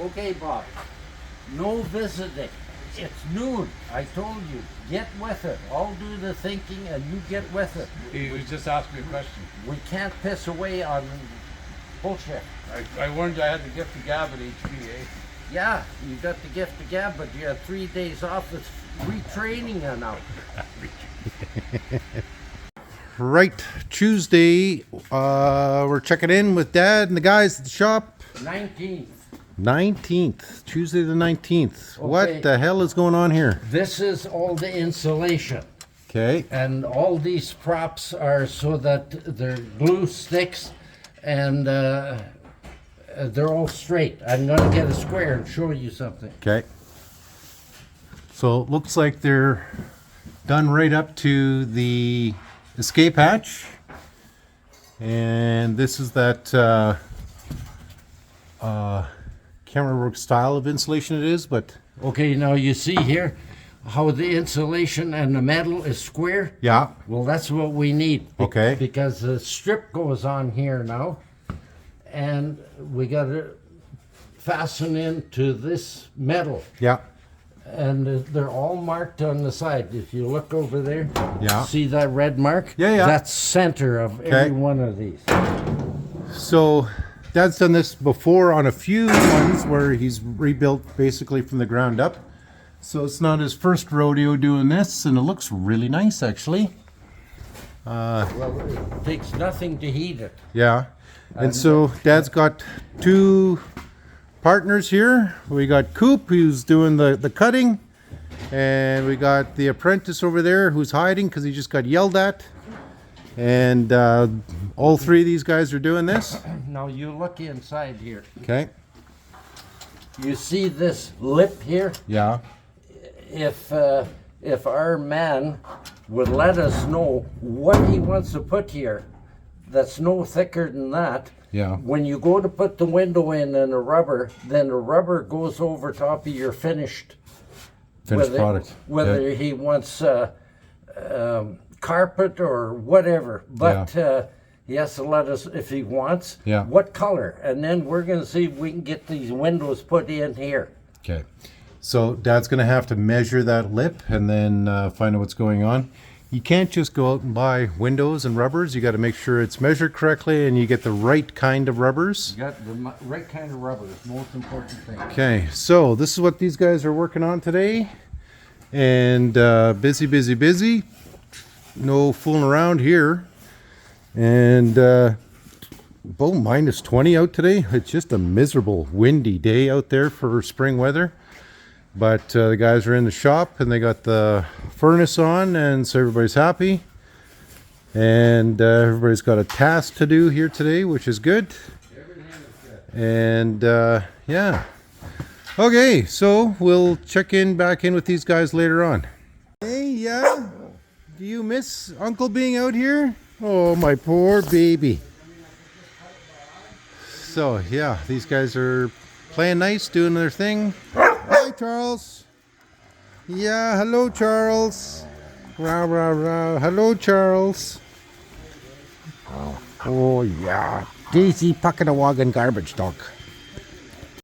Okay, Bob. No visiting. It's noon. I told you. Get with it. I'll do the thinking and you get with it. He was just asking me a question. We can't piss away on bullshit. I warned you I had the gift of gab at HBA. Yeah, you got the gift of gab, but you had 3 days off. It's retraining you now. Right, Tuesday, we're checking in with Dad and the guys at the shop. 19th, Tuesday the 19th. Okay. What the hell is going on here? This is all the insulation. Okay. And all these props are so that their glue sticks and they're all straight. I'm going to get a square and show you something. Okay. So it looks like they're done right up to the escape hatch. And this is that, can't remember what style of insulation it is, but Okay, now you see here how the insulation and the metal is square? yeah. Well, that's what we need. Okay. Because the strip goes on here now, and we got to fasten into this metal. Yeah. And they're all marked on the side. If you look over there, Yeah. see that red mark? Yeah, yeah. That's center of every one of these. So Dad's done this before on a few ones where he's rebuilt basically from the ground up. So it's not his first rodeo doing this, and it looks really nice actually. Well, it takes nothing to heat it. Yeah. And so Dad's got two partners here. We got Coop, who's doing the cutting, and we got the Apprentice over there who's hiding because he just got yelled at. And all three of these guys are doing this. Now you look inside here. Okay. You see this lip here? Yeah. If our man would let us know what he wants to put here, that's no thicker than that. Yeah. When you go to put the window in and the rubber, then the rubber goes over top of your finished Product. Whether Yeah. he wants carpet or whatever, but he has to let us if he wants. Yeah. What color, and then we're going to see if we can get these windows put in here. Okay. So Dad's going to have to measure that lip and then find out what's going on. You can't just go out and buy windows and rubbers. You got to make sure it's measured correctly and you get the right kind of rubbers. You got the right kind of rubber. It's the most important thing. Okay, so this is what these guys are working on today. And busy, busy, busy. No fooling around here. And minus 20 out today. It's just a miserable windy day out there for spring weather. But the guys are in the shop and they got the furnace on, and so everybody's happy. And everybody's got a task to do here today, which is good. And yeah. Okay, so we'll check back in with these guys later on. Hey, yeah? Do you miss Uncle being out here? Oh, my poor baby. So yeah, these guys are playing nice, doing their thing. Hi, Charles. Yeah, hello, Charles. Rah, rah, rah. Hello, Charles. Oh, yeah. Daisy Puckanawagan garbage dog.